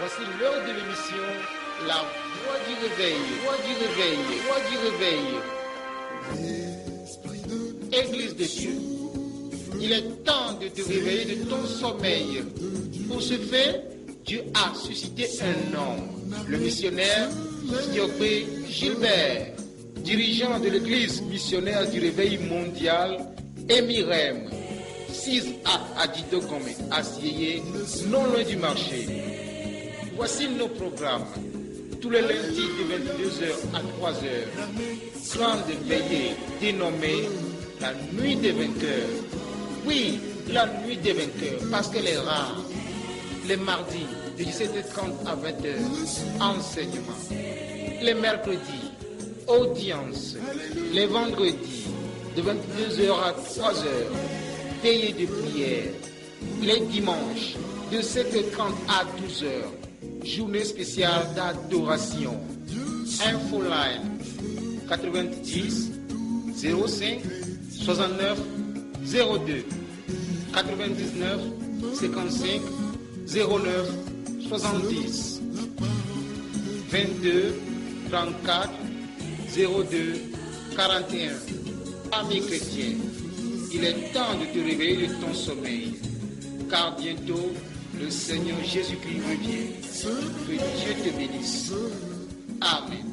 Voici l'heure de l'émission, la voix du réveil, voix du réveil, voix du réveil. Église de Dieu, il est temps de te réveiller de ton sommeil. Pour ce faire, Dieu a suscité un homme, le missionnaire Diopé Gilbert, dirigeant de l'église missionnaire du réveil mondial, Emirem, 6 à Adido Gomé, à Sieyé, non loin du marché. Voici nos programmes. Tous les lundis de 22h à 3h, grande veillée dénommée la nuit des vainqueurs. Oui, la nuit des vainqueurs, parce qu'elle est rare. Les mardis de 17h30 à 20h, enseignement. Les mercredis, audience. Les vendredis, de 22h à 3h, veillée de prière. Les dimanches, de 7h30 à 12h, journée spéciale d'adoration. Infoline 90 05 69 02 99 55 09 70 22 34 02 41. Amis chrétiens, il est temps de te réveiller de ton sommeil, car bientôt le Seigneur Jésus-Christ revient. Que Dieu te bénisse. Amen.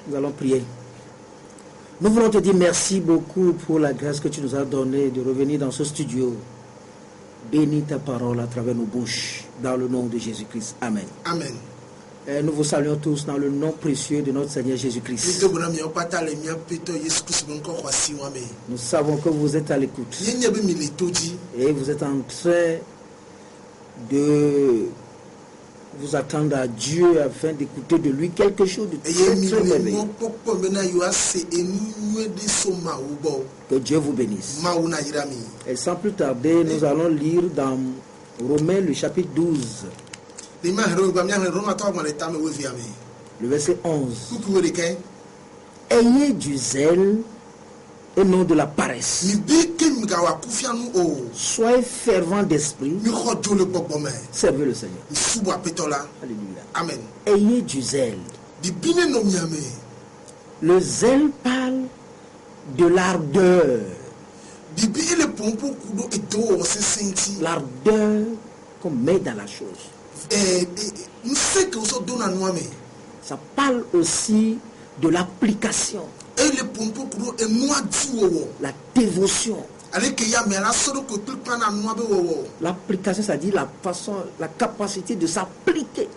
Nous allons prier. Nous voulons te dire merci beaucoup pour la grâce que tu nous as donnée de revenir dans ce studio. Bénis ta parole à travers nos bouches, dans le nom de Jésus-Christ. Amen. Amen. Et nous vous saluons tous dans le nom précieux de notre Seigneur Jésus-Christ. Nous savons que vous êtes à l'écoute. Et vous êtes en train de vous attendre à Dieu afin d'écouter de lui quelque chose de très merveilleux. Que Dieu vous bénisse. Et sans plus tarder, nous allons lire dans Romains le chapitre 12. Le verset 11. Ayez du zèle et non de la paresse. Soyez fervents d'esprit. Servez le Seigneur. Alléluia. Amen. Ayez du zèle. Le zèle parle de l'ardeur. L'ardeur qu'on met dans la chose. Ça parle aussi de l'application. La dévotion. L'application, c'est-à-dire la façon, la capacité de s'appliquer.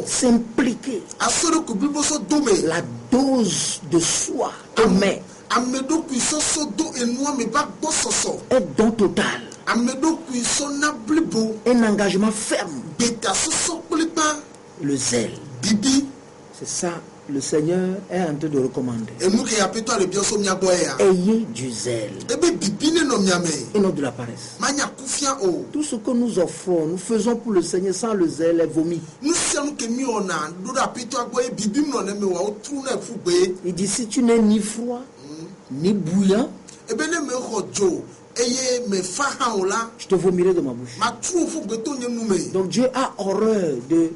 S'impliquer. La dose de soi qu'on met. Un don total. Un engagement ferme. Le zèle. C'est ça, le Seigneur est en train de recommander. Ayez du zèle et non de la paresse. Tout ce que nous offrons, nous faisons pour le Seigneur sans le zèle est vomi. Il dit, si tu n'es ni froid, ni bouillant, je te vomirai de ma bouche. Donc Dieu a horreur de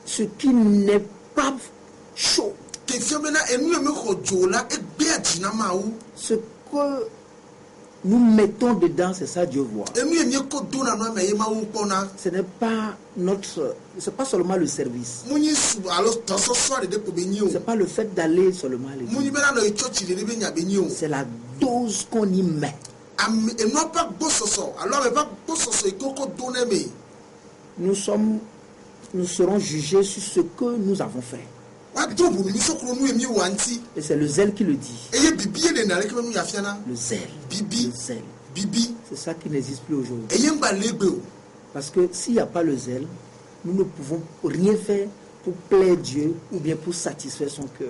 ce qui n'est pas chaud. Ce que nous mettons dedans, c'est ça Dieu voit. Ce n'est pas notre, c'est pas seulement le service. C'est pas le fait d'aller seulement à l'église. C'est la dose qu'on y met. Nous serons jugés sur ce que nous avons fait. Et c'est le zèle qui le dit. Le zèle. Le zèle. C'est ça qui n'existe plus aujourd'hui. Parce que s'il n'y a pas le zèle, nous ne pouvons rien faire pour plaire Dieu ou bien pour satisfaire son cœur.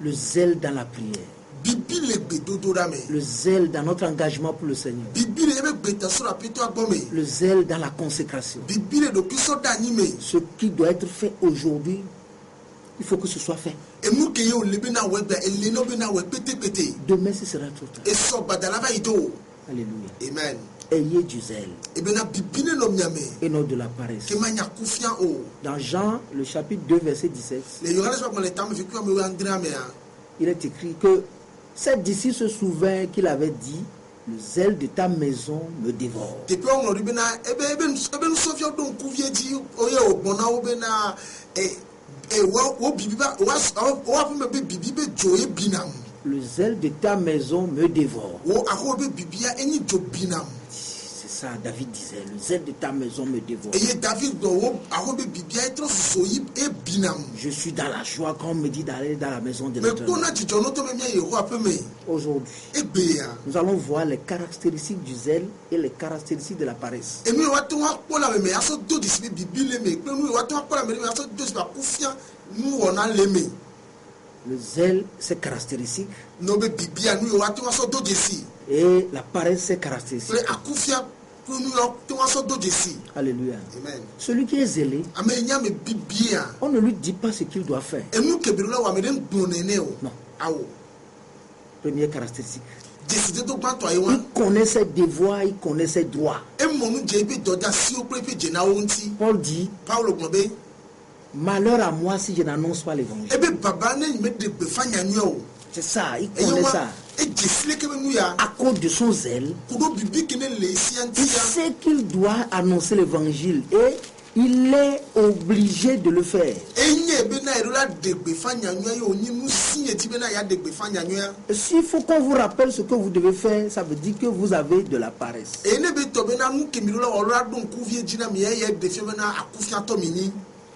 Le zèle dans la prière. Le zèle dans notre engagement pour le Seigneur. Le zèle dans la consécration. Ce qui doit être fait aujourd'hui, Il faut que ce soit fait. Demain, ce sera trop tard. Alléluia. Amen. Ayez du zèle et non de la paresse. Dans Jean, le chapitre 2, verset 17, il est écrit que cette disciple se souvint qu'il avait dit: le zèle de ta maison me dévore. Le zèle de ta maison me dévore. C'est ça, David disait: le zèle de ta maison me dévore. Je suis dans la joie quand on me dit d'aller dans la maison de l'Éternel. Aujourd'hui, nous allons voir les caractéristiques du zèle et les caractéristiques de la paresse. Le zèle, c'est caractéristique. Et la paresse, c'est caractéristique. Alléluia. Amen. Celui qui est zélé, on ne lui dit pas ce qu'il doit faire. Non. Première caractéristique. Il connaît ses devoirs, il connaît ses droits. Paul dit: malheur à moi si je n'annonce pas l'évangile. C'est ça, il connaît ça. À cause de son zèle, il sait qu'il doit annoncer l'évangile et il est obligé de le faire. S'il faut qu'on vous rappelle ce que vous devez faire, ça veut dire que vous avez de la paresse.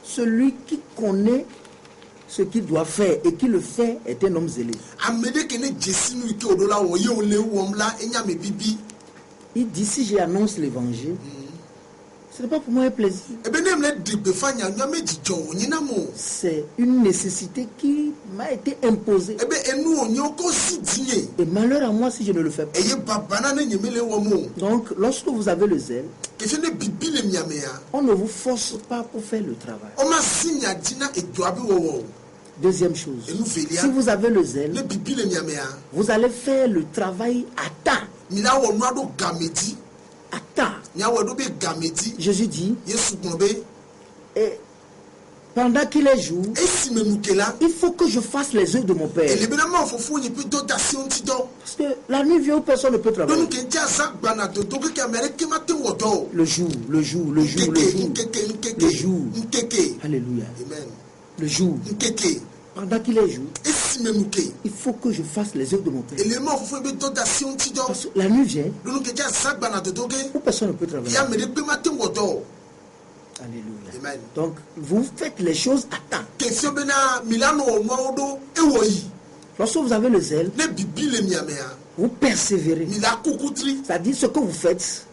Celui qui connaît ce qu'il doit faire et qui le fait est un homme zélé. Il dit: si j'annonce l'évangile, ce n'est pas pour moi un plaisir. C'est une nécessité qui m'a été imposée. Et malheur à moi si je ne le fais pas. Donc, lorsque vous avez le zèle, on ne vous force pas pour faire le travail. Deuxième chose, si vous avez le zèle, vous allez faire le travail à temps. À temps. Jésus dit: et pendant qu'il est jour, il faut que je fasse les œuvres de mon Père. Parce que la nuit vient où personne ne peut travailler. Le jour. Alléluia. Le jour. Pendant qu'il est jour, il faut que je fasse les œuvres de mon Père. Parce que la nuit vient où personne ne peut travailler. Alléluia. Amen. Donc, vous faites les choses à temps. Lorsque vous avez le zèle, vous persévérez. C'est-à-dire ce que vous faites,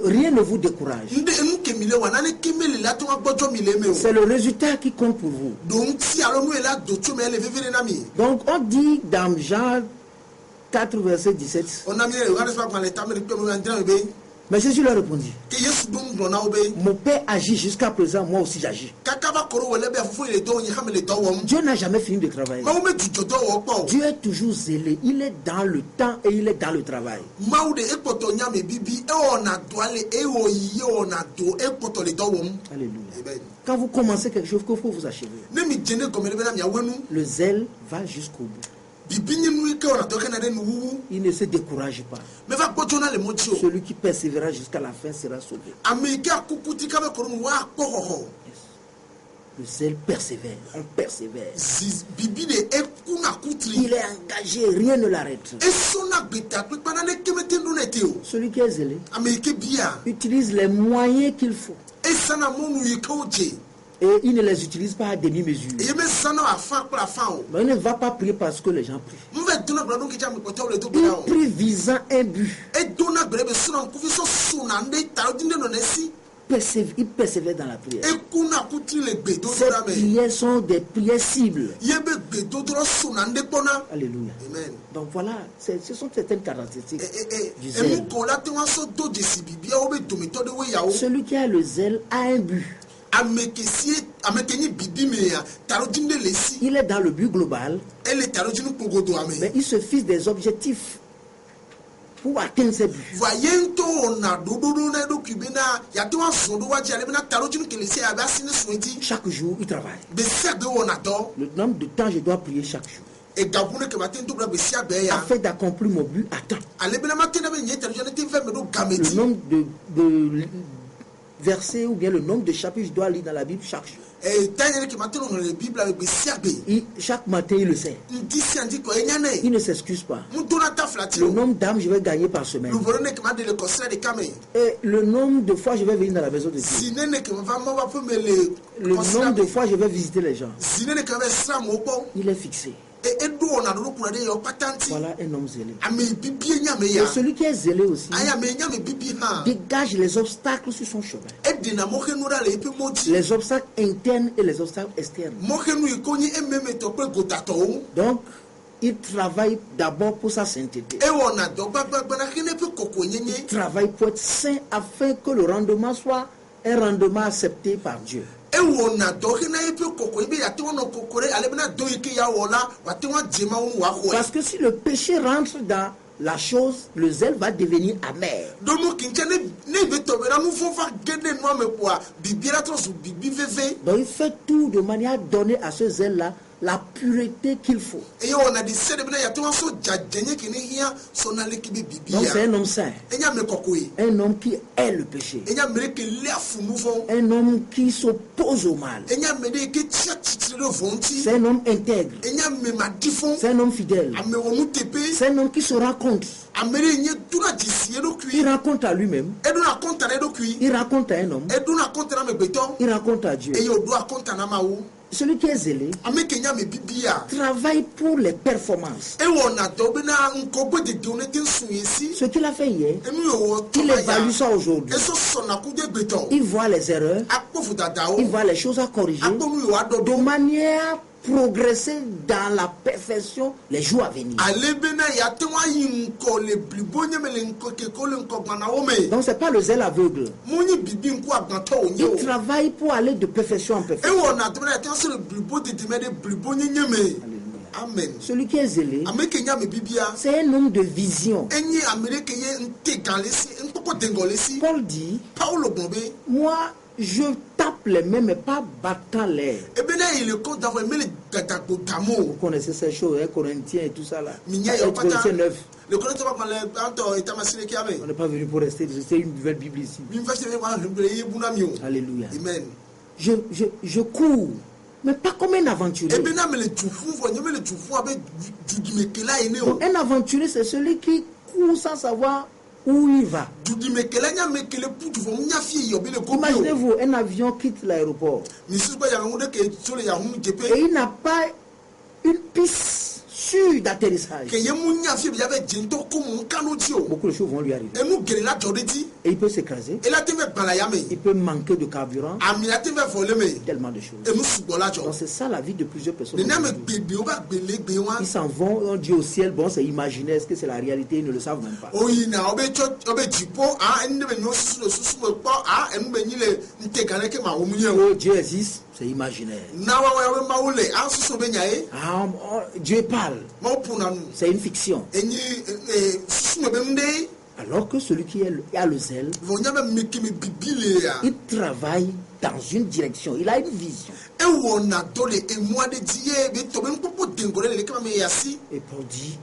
rien ne vous décourage. C'est le résultat qui compte pour vous. Donc, on dit dans Jean 4, verset 17. Mais Jésus leur répondit: mon Père agit jusqu'à présent, moi aussi j'agis. Dieu n'a jamais fini de travailler. Dieu est toujours zélé. Il est dans le temps et il est dans le travail. Alléluia. Quand vous commencez quelque chose, il faut vous achever. Le zèle va jusqu'au bout. Il ne se décourage pas. Celui qui persévérera jusqu'à la fin sera sauvé. Le zèle persévère. On persévère. Il est engagé. Rien ne l'arrête. Celui qui est zélé utilise les moyens qu'il faut. Et il ne les utilise pas à demi-mesure. Donc il ne va pas prier parce que les gens prient. Il prie visant un but. Il persévère dans la prière. Ces prières sont des prières cibles. Alléluia. Amen. Donc voilà, ce sont certaines caractéristiques du zèle. Celui qui a le zèle a un but. Il est dans le but global, mais il se fixe des objectifs pour atteindre ses buts. Chaque jour, il travaille. Le nombre de temps je dois prier chaque jour, afin d'accomplir mon but à temps. Le nombre de versets ou bien le nombre de chapitres je dois lire dans la Bible chaque jour. Chaque matin, il le sait. Il ne s'excuse pas. Le nombre d'âmes je vais gagner par semaine. Et le nombre de fois je vais venir dans la maison de Dieu. Le nombre de fois je vais visiter les gens. Il est fixé. Voilà un homme zélé. Et celui qui est zélé aussi dégage les obstacles sur son chemin. Les obstacles internes et les obstacles externes. Donc, il travaille d'abord pour sa sainteté. Il travaille pour être saint afin que le rendement soit un rendement accepté par Dieu. Parce que si le péché rentre dans la chose, le zèle va devenir amer. Donc il fait tout de manière à donner à ce zèle-là la pureté qu'il faut. Donc c'est un homme saint, un homme qui hait le péché, un homme qui s'oppose au mal, c'est un homme intègre, c'est un homme fidèle, c'est un homme qui se raconte. Il raconte à lui-même, il raconte à un homme, il raconte à Dieu. Celui qui est zélé travaille pour les performances. Ce qu'il a fait hier, il évalue ça aujourd'hui. Il voit les erreurs, il voit les choses à corriger, de manière progresser dans la perfection les jours à venir. Donc c'est pas le zèle aveugle. Il travaille pour aller de perfection en perfection. Amen. Celui qui est zélé, c'est un homme de vision. Paul dit, moi je tape les mains mais pas battant l'air. Vous connaissez ces choses, hein, Corinthiens et tout ça là. Corinthiens 9. On n'est pas venu pour rester, c'est une nouvelle Bible ici. Alléluia. Amen. Je cours, mais pas comme un aventurier. Donc, un aventurier, c'est celui qui court sans savoir où il va. Imaginez-vous, un avion quitte l'aéroport et il n'a pas une piste sûre d'atterrissage. Beaucoup de choses vont lui arriver. Et il peut s'écraser. Il peut manquer de carburant. Tellement de choses. Donc c'est ça la vie de plusieurs personnes. Ils s'en vont, on dit au ciel, bon c'est imaginaire, est-ce que c'est la réalité? Ils ne le savent même pas. Oh Dieu existe, c'est imaginaire. Dieu parle, c'est une fiction. Alors que celui qui a le zèle, il travaille dans une direction, il a une vision. Et Paul dit,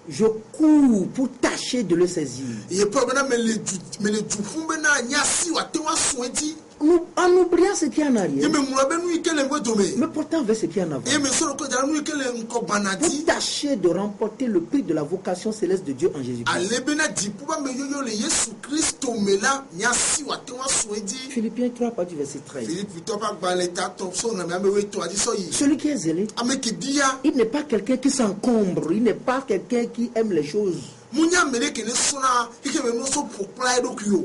je cours pour tâcher de le saisir. En oubliant ce qui est en arrière, mais pourtant vers ce qui est en avant, pour tâcher de remporter le prix de la vocation céleste de Dieu en Jésus-Christ. Philippiens 3, partie verset 13. Celui qui est zélé, il n'est pas quelqu'un qui s'encombre, il n'est pas quelqu'un qui aime les choses.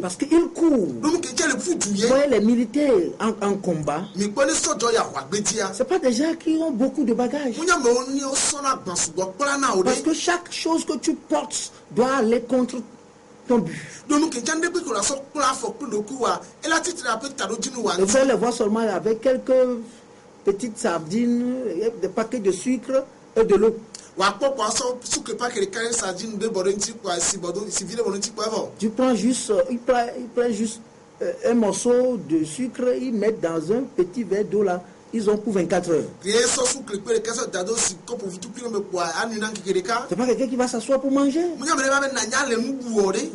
Parce qu'il court. Vous voyez les militaires en combat, c'est pas des gens qui ont beaucoup de bagages. Parce que chaque chose que tu portes doit aller contre ton but. Et vous allez les voir seulement avec quelques petites sardines, des paquets de sucre et de l'eau. Tu prends juste, il prend juste un morceau de sucre, ils mettent dans un petit verre d'eau là. Ils ont pour 24 heures. C'est pas quelqu'un qui va s'asseoir pour manger.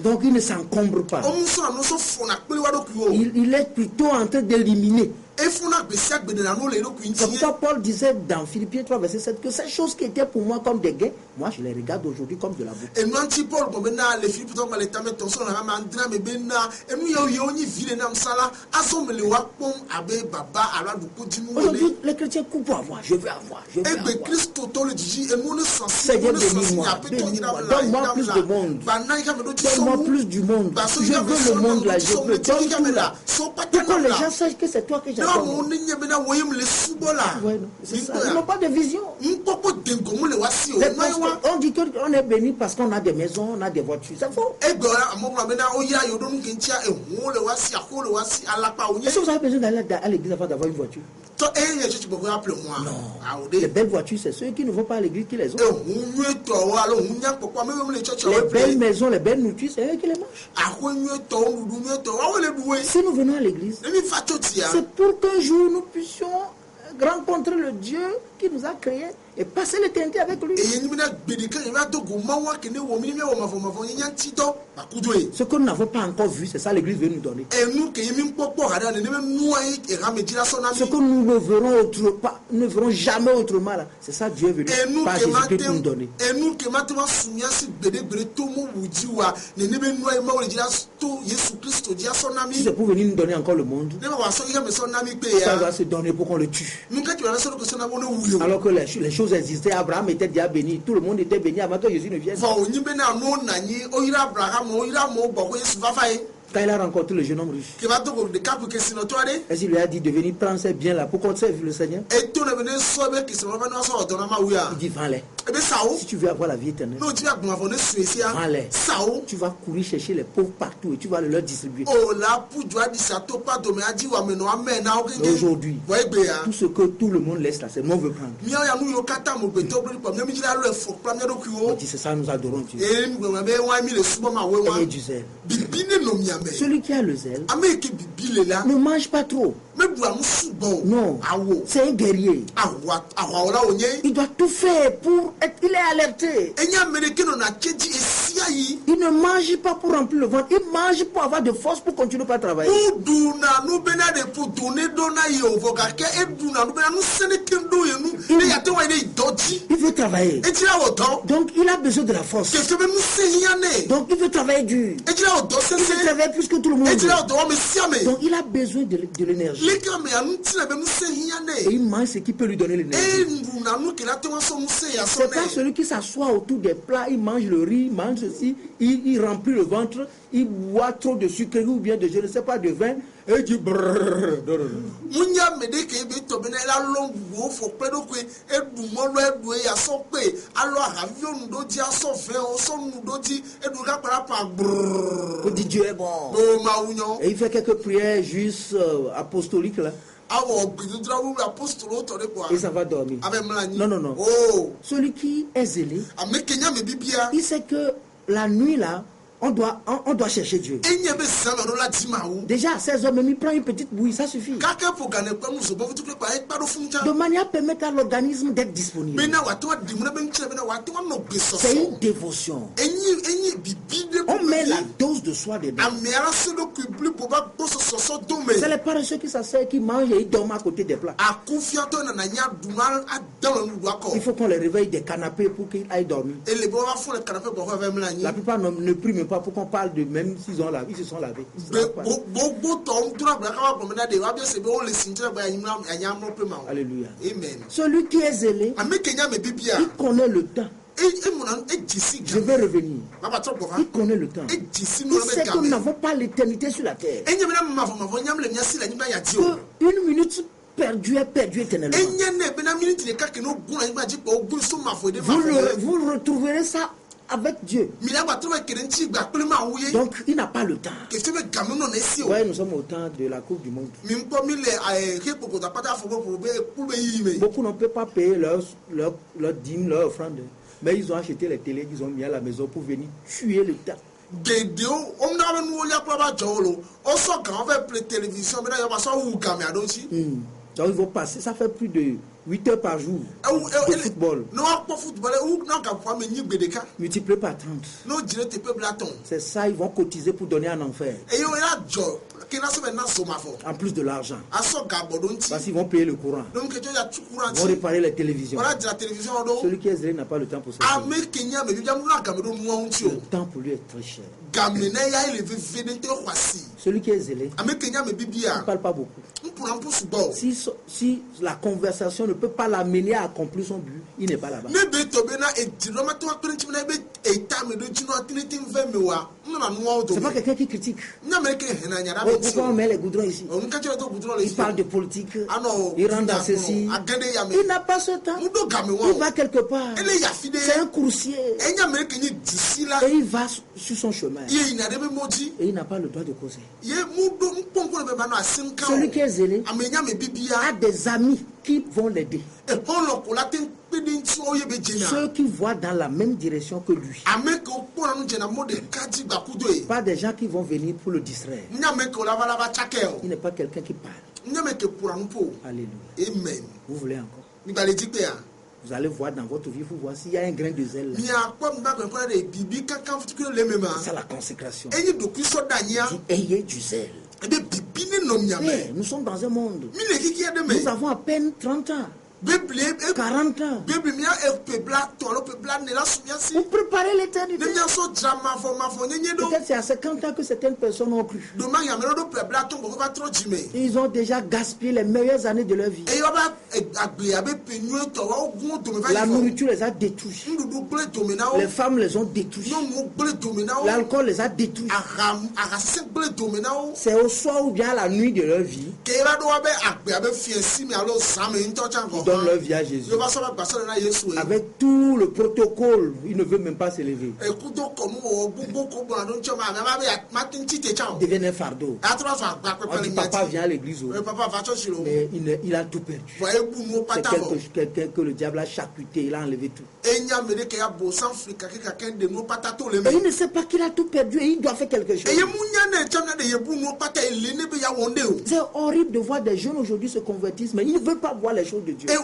Donc il ne s'encombre pas. Il est plutôt en train d'éliminer. C'est pourquoi Paul disait dans Philippiens 3, verset 7 que ces choses qui étaient pour moi comme des gains, moi je les regarde aujourd'hui comme de la boue. Aujourd'hui, les chrétiens coupent pour avoir. Je veux avoir. Je veux avoir. Seigneur, bénis-moi. Donne-moi plus de monde. Donne-moi plus du monde. Je veux le monde là. Je veux. Donne tout là. Pour que les gens sachent que c'est toi que j'adore. Ouais, c'est ça. Ils n'ont pas de vision. On dit qu'on est béni parce qu'on a des maisons, on a des voitures. C'est faux. Est-ce que vous avez besoin d'aller à l'église avant d'avoir une voiture? Non. Les belles voitures, c'est ceux qui ne vont pas à l'église qui les ont. Les belles maisons, les belles nourritures, c'est eux qui les mangent. Si nous venons à l'église, c'est pour qu'un jour nous puissions rencontrer le Dieu qui nous a créés et passer l'éternité avec lui. Ce que nous n'avons pas encore vu, c'est ça l'église veut nous donner. Ce que nous ne verrons jamais autrement, c'est ça Dieu veut nous par Jésus-Christ nous donner. Si c'est pour venir nous donner encore le monde, ça va se donner pour qu'on le tue. Alors que les choses existaient, Abraham était déjà béni, tout le monde était béni avant que Jésus ne vienne. Quand il a rencontré le jeune homme riche, et il lui a dit de venir prendre ses biens là pour qu'on serve le Seigneur. Il dit vends-les. Si tu veux avoir la vie éternelle, vends-les. Tu vas courir chercher les pauvres partout et tu vas leur distribuer. Et aujourd'hui, tout ce que tout le monde laisse là, c'est moi veut prendre. On dit c'est ça, nous adorons Dieu. Ayez du zèle. Celui qui a le zèle ne mange pas trop. Non, c'est un guerrier. Il doit tout faire pour être. Il est alerté. Il ne mange pas pour remplir le ventre. Il mange pour avoir de force pour continuer à travailler. Il veut travailler. Donc il a besoin de la force. Donc il veut travailler dur. Il veut travailler plus que tout le monde. Donc il a besoin de l'énergie. Et il mange ce qui peut lui donner l'énergie. C'est pas celui qui s'assoit autour des plats, il mange le riz, il mange ceci, il remplit le ventre, il boit trop de sucre ou bien de je ne sais pas de vin, et il dit brrrr. Il dit Dieu est bon. Et il fait quelques prières juste apostoliques là. Et ça va dormir. Non. Celui qui est zélé, il sait que la nuit là, on doit chercher Dieu. Déjà à 16 heures, même il prend une petite bouillie, ça suffit. De manière à permettre à l'organisme d'être disponible. C'est une dévotion. On met la dose de soi dedans. C'est les paresseux qui s'asseyent, qui mangent et ils dorment à côté des plats. Il faut qu'on les réveille des canapés pour qu'ils aillent dormir. La plupart ne prient même pas pour qu'on parle de même s'ils ont lavé, ils se sont lavés. Alléluia. Amen. Celui qui est zélé, il connaît le temps. Je vais revenir. Il connaît le temps. Il sait que nous n'avons pas l'éternité sur la terre. Une minute perdue est perdue éternellement. Vous retrouverez ça avec Dieu. Donc il n'a pas le temps. Ouais, nous sommes au temps de la Coupe du Monde. Beaucoup ne peuvent pas payer leur dîme, leur offrande. Mais ils ont acheté les télés qu'ils ont mis à la maison pour venir tuer le temps. Donc ils vont passer, ça fait plus de 8 heures par jour de football. Multiplié par 30. C'est ça, ils vont cotiser pour donner un enfer. En plus de l'argent. Parce qu'ils vont payer le courant. Ils vont réparer les télévisions. Celui qui est zélé n'a pas le temps pour ça. Le temps pour lui est très cher. Celui qui est zélé ne parle pas beaucoup. Si la conversation ne peut pas l'amener à accomplir son but, il n'est pas là-bas. C'est pas quelqu'un qui critique. Pourquoi on met les goudrons ici? Il parle de politique. Il rentre dans ceci. Il n'a pas ce temps. Il va quelque part. C'est un coursier. Et il va sur son chemin. Et il n'a pas le droit de causer. Celui qui est zélé a des amis qui vont l'aider. Ceux qui voient dans la même direction que lui. Pas des gens qui vont venir pour le distraire. Il n'est pas quelqu'un qui parle. Alléluia. Amen. Vous voulez encore? Vous allez voir dans votre vie, vous voir s'il y a un grain de zèle là. C'est la consécration. Ayez du zèle. Mais nous sommes dans un monde. Nous avons à peine 30 ans. 40 ans. Pour préparer l'éternité. Peut-être c'est à 50 ans que certaines personnes ont cru. Ils ont déjà gaspillé les meilleures années de leur vie. La nourriture les a détruits. Les femmes les ont détruits. L'alcool les a détruits. C'est au soir ou bien à la nuit de leur vie. Ils donnent leur vie à Jésus. Avec tout le protocole, il ne veut même pas se lever. Il devient un fardeau. On dit papa vient à l'église. Mais il a tout perdu. C'est quelqu'un que le diable a charcuté, il a enlevé tout. Et il ne sait pas qu'il a tout perdu et il doit faire quelque chose. C'est horrible de voir des jeunes aujourd'hui se convertissent, mais ils ne veulent pas voir les choses de Dieu. Ils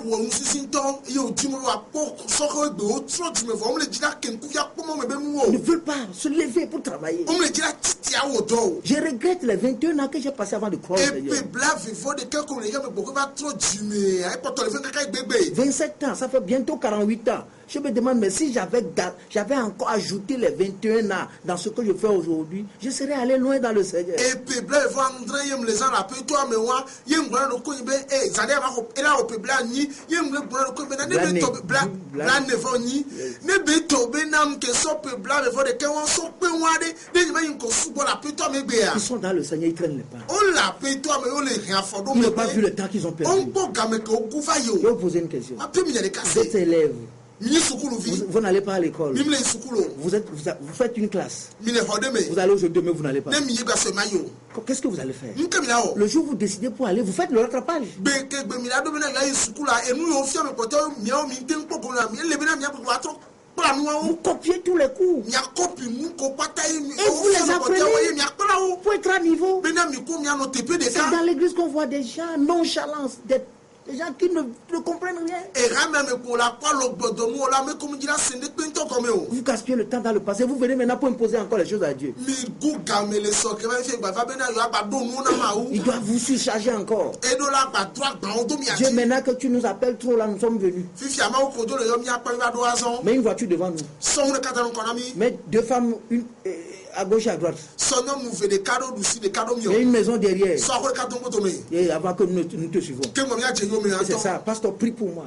ne veulent pas se lever pour travailler. Je regrette les 21 ans que j'ai passé avant de croire au Seigneur. 27 ans, ça fait bientôt 48 ans. Je me demande, mais si j'avais encore ajouté les 21 ans dans ce que je fais aujourd'hui, je serais allé loin dans le Seigneur. Ils sont dans le Seigneur, ils traînent les pas. Ils n'ont pas vu le temps qu'ils ont perdu. Je vais vous poser une question. Vous êtes élève. Vous n'allez pas à l'école. Vous faites une classe. Vous allez aujourd'hui, mais vous n'allez pas. Qu'est-ce que vous allez faire? Le jour où vous décidez pour aller, vous faites le rattrapage. Vous copiez tous les cours. Et vous les apprenez pour être à niveau. C'est dans l'église qu'on voit des gens nonchalants, des gens qui ne comprennent rien. Vous gaspillez le temps dans le passé. Vous venez maintenant pour imposer encore les choses à Dieu. Il doit vous surcharger encore. Dieu, maintenant que tu nous appelles trop, là, nous sommes venus. Mais une voiture devant nous. Mais deux femmes, à gauche et à droite. Il y a une maison derrière. Et avant que nous te suivons. C'est ça, pasteur, prie pour moi.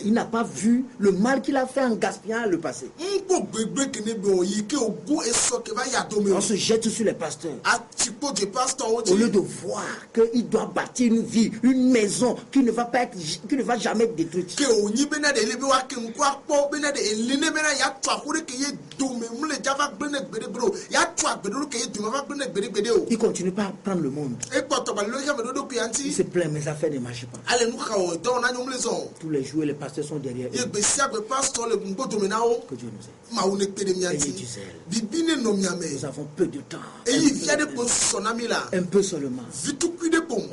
Il n'a pas vu le mal qu'il a fait en gaspillant le passé. On se jette sur les pasteurs. Au lieu de voir qu'il doit bâtir une vie, une maison qui ne va jamais être détruite. Il continue pas à prendre le monde. Il se plaint, mes affaires ne marchent pas. Tous les jours, les pasteurs sont derrière eux. Que Dieu nous aide. Ayez du zèle. Nous avons peu de temps. Un peu seulement.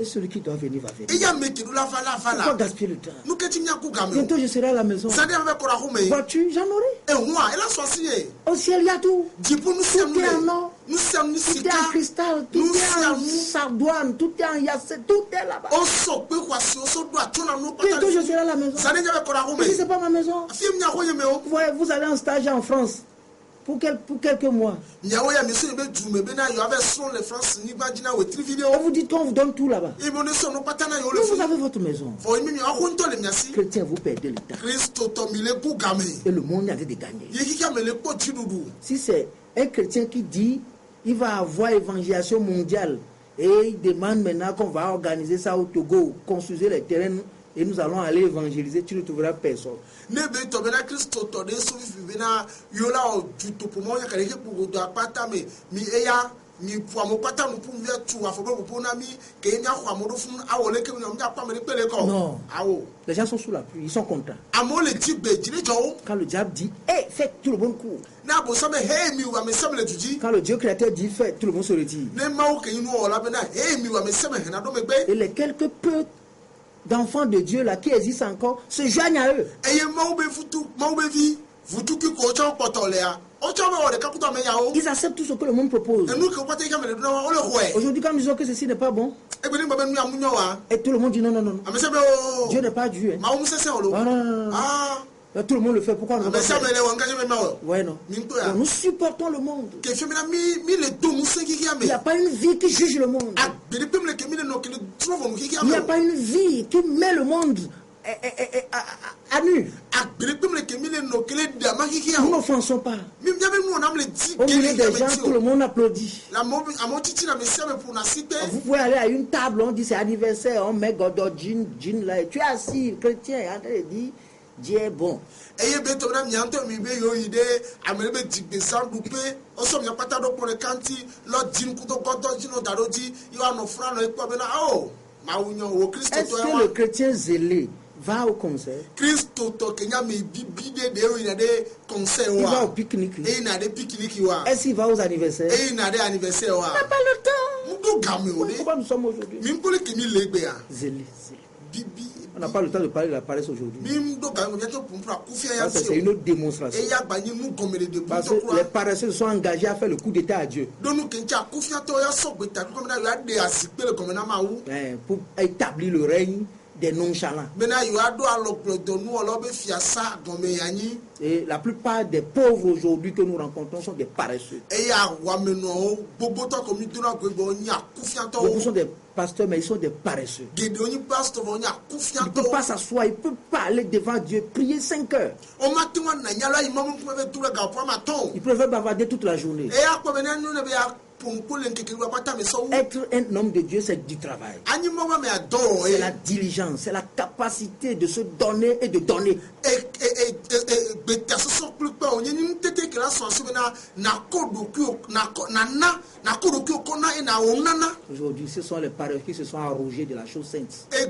Et celui qui doit venir va venir. Pourquoi gaspiller le temps? Bientôt je serai à la maison. Vois-tu, j'en aurai. Au ciel, il y a tout. Tout est en or. Tout est en cristal. Tout est en sardoine. Tout est en yacé. Tout est là-bas. Bientôt je serai à la maison. Mais si ce n'est pas ma maison. Vous allez en stage en France. Pour quelques mois. Et vous dites qu'on vous donne tout là-bas. Mais vous avez votre maison. Chrétien, vous perdez le temps. Et le monde est en train de gagner. Si c'est un chrétien qui dit il va avoir évangélisation mondiale et il demande maintenant qu'on va organiser ça au Togo, construire les terrains et nous allons aller évangéliser, tu ne trouveras personne. Non. Les gens sont sous la pluie, ils sont contents. Quand le diable dit, hey, faites tout le bon coup. Quand le Dieu créateur dit, faites, tout le monde se retire. Et les quelques peu d'enfants de Dieu là qui existent encore se joignent à eux. Ils acceptent tout ce que le monde propose. Aujourd'hui, quand nous disons que ceci n'est pas bon, et tout le monde dit non, non, non. Dieu n'est pas Dieu. Non, non, non, non. Tout le monde le fait. Pourquoi on ne fait pas? Ouais, non. Donc, nous supportons le monde. Il n'y a pas une vie qui juge le monde. Il n'y a pas une vie qui met le monde à nu. Nous n'offensons pas. Au milieu des gens, tout le monde applaudit. Vous pouvez aller à une table, on dit c'est anniversaire, on met Godot, jean là, et tu es assis, chrétien, et en train de dire Dieu est bon. Est-ce que le chrétien zélé va au concert? Il va au pique-nique. Est-ce qu'il va aux anniversaires? Il n'a pas le temps. Pourquoi nous sommes aujourd'hui? Zélé. On n'a pas le temps de parler de la paresse aujourd'hui. C'est une autre démonstration. Parce que les paresseux sont engagés à faire le coup d'état à Dieu. Pour établir le règne des nonchalants. Et la plupart des pauvres aujourd'hui que nous rencontrons sont des paresseux. Beaucoup sont des pasteurs, mais ils sont des paresseux. Ils ne peuvent pas s'asseoir, ils ne peuvent pas aller devant Dieu, prier 5 heures. Ils peuvent bavarder toute la journée. Être un homme de Dieu, c'est du travail. C'est la diligence, c'est la capacité de se donner et de donner. Aujourd'hui, ce sont les paresseux qui se sont arrogés de la chose sainte. Et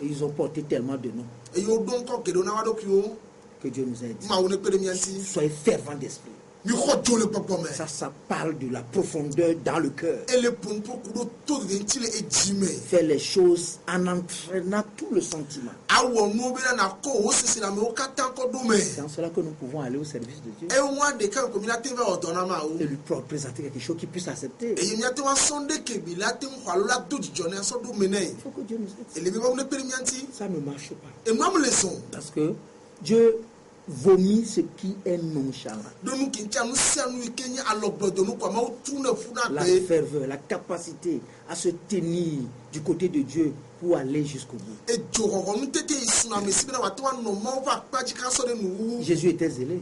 ils ont porté tellement de noms. Que Dieu nous aide. Soyez fervents d'esprit. Ça parle de la profondeur dans le cœur. Faire les choses en entraînant tout le sentiment. C'est en cela que nous pouvons aller au service de Dieu. Et lui présenter quelque chose qu'il puisse accepter. Il faut que Dieu nous aide. Ça ne marche pas. Parce que Dieu vomit ce qui est nonchalant. La ferveur, la capacité à se tenir du côté de Dieu pour aller jusqu'au bout. Jésus était zélé.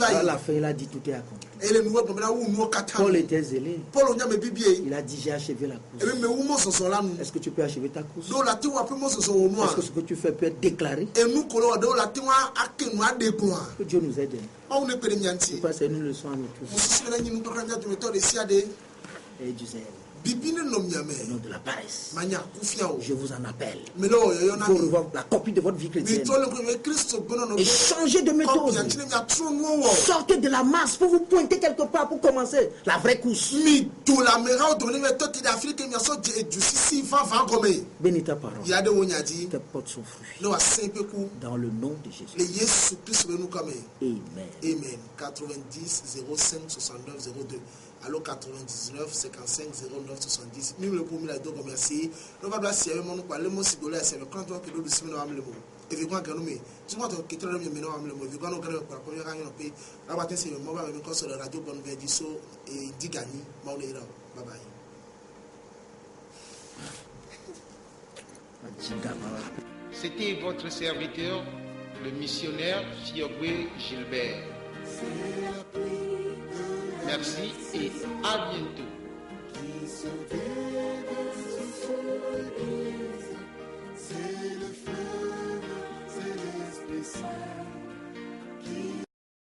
À la fin, il a dit tout est accompli. Paul était zélé. Il a dit j'ai achevé la course. Est-ce que tu peux achever ta course? Est-ce que ce que tu fais peut être déclaré? Que Dieu nous aide. Je pense que c'est une leçon à nous tous. Et du zèle. Au nom de la paresse, je vous en appelle. Il faut revoir la copie de votre vie chrétienne et changer de méthode. Sortez de la masse pour vous pointer quelque part pour commencer la vraie course. Bénis ta parole. Tes portes sont fruits. Dans le nom de Jésus. Amen. Amen. 90 05 69 02. Allo 99 55 09 70. Nous le premier la donc merci. Nous va placer mon quoi le mot sigola c'est le quand on que nous simino amle mo. Et vi kwa kanu me. Tu vois que tu le meno amle mo. Vi kwa no kare kwa première année pe. La ba tese mo ba me ko sur la radio bonne verdi so et digani ma on ira. Bye bye. C'était votre serviteur, le missionnaire Fiogwe Gilbert. Merci et à bientôt. C'est le feu, c'est l'Esprit Saint.